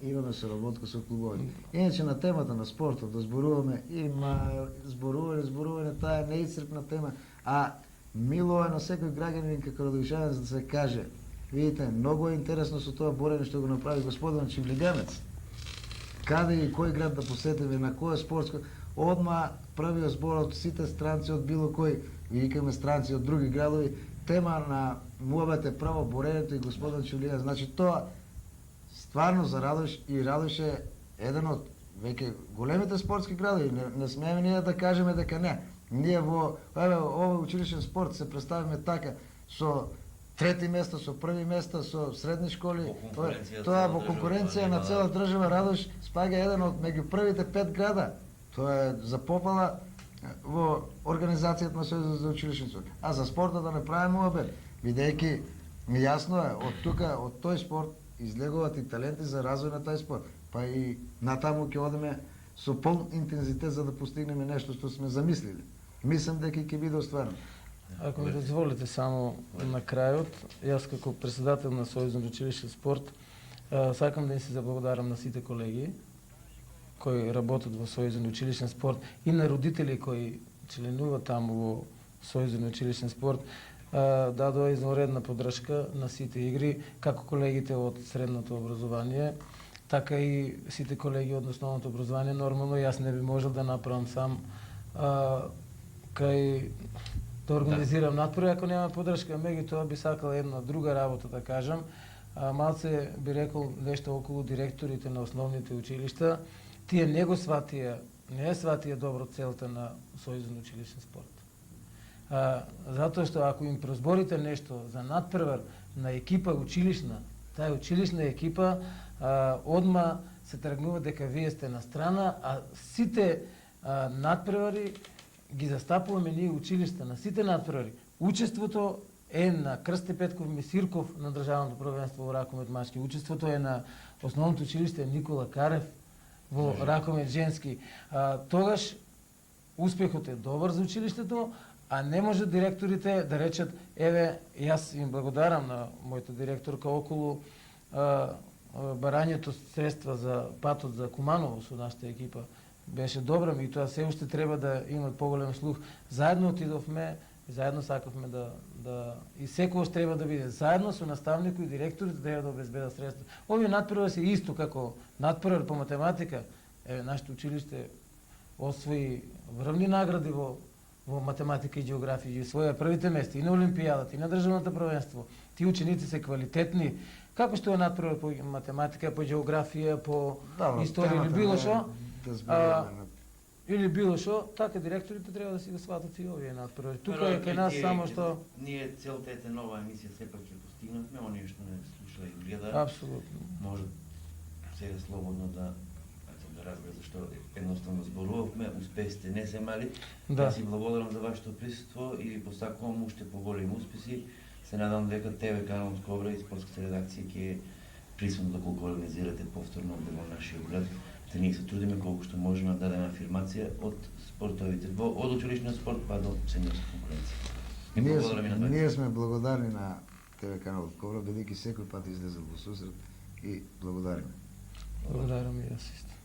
имаме соработка со клубови. Иначе на темата на спортот да зборуваме, има зборување, таа е неисцрпна тема, а мило е на секој граѓанин како радушанец да се каже, видите, многу е интересно со тоа борење што го направи господин Чивлиганец. Каде и кој град да посетиме, на кој спортско, одма првиот збор од сите странци од било кој, викаме странци од други градови, тема на муабет право борењето и господин Чивлиганец. Значи тоа стварно зарадош и радоше еден од веќе големите спортски градови. Не смееме ние да кажеме дека не. Ние во овој училишен спорт се представиме така со трети место, со први место, со средни школи. Тоа во конкуренција на цела држава радош спага еден од меѓу првите 5 града. Тоа е за попала во организацијата на Сојузот за училишен спорт. А за спортот да не правиме муабет, бидејќи јасно е од тука, од тој спорт излегуваат и таленти за развој на тај спорт. Па и натаму ќе одиме со полн интензитет за да постигнеме нешто што сме замислили. Мислам дека ќе биде остварено. Ако ми дозволите само на крајот, јас како председател на Сојузот за училишен спорт сакам да им се заблагодарам на сите колеги кои работат во Сојузот за училишен спорт и на родители кои членуваат таму во Сојузот за училишен спорт. Дадоа извонредна поддршка на сите игри, како колегите од средното образование, така и сите колеги од основното образование. Нормално јас не би можел да направам сам кај да организирам надпревари ако нема поддршка. Меѓутоа би сакал една друга работа да кажам. Малце би рекол нешто околу директорите на основните училишта. Тие не е сватија добро целта на Сојузот за училишен спорт. Затоа што ако им прозборите нешто за надпревар на екипа училишна, таа училишна екипа одма се тргнува дека вие сте на страна, а сите надпревари ги застапуваме ние училишта на сите надпревари. Учеството е на Крсте Петков Месирков на државното првенство во ракомет машки. Учеството е на основното училиште Никола Карев во ракомет женски. Тогаш успехот е добар за училиштето, а не може директорите да речат, еве, јас им благодарам на мојата директорка околу барањето средства за патот за Куманово со нашата екипа. Беше добра, и тоа се уште треба да имат поголем слух. Заедно отидовме, заедно сакавме и секогаш треба да биде заедно со наставникот и директорите треба да обезбедат средства. Овие надпревари се исто како надпревар по математика. Еве, нашето училиште освои врвни награди во математика и географија, и своја првите места и на Олимпијадата, и на државното првенство. Тие ученици се квалитетни. Како што е надпревар по математика, по географија, по историја или било што, или било што, така директорите треба да си го сватат и овие надпревари. Тука е кај нас само што ние целта е нова емисија сепак ќе постигнатме, оние што не слушаа и гледаат. Апсолутно. Може сега слободно да разбира зашто едноставно зборувавме, успесите не се мали. Да. Си благодарам за вашето присуство и посакувам уште поголеми успеси. Се надам дека ТВ каналот Кобра и спортската редакција ќе присутно доколку организирате повторно во нашиот град. Да ние се трудиме колку што можеме да дадеме афирмација од спортовите, од училишниот спорт па до сениорска конкуренција. Ние сме благодарни на ТВ каналот Кобра, бидејќи секој пат излезал во сусрет и благодариме. Благодарам и јас исто.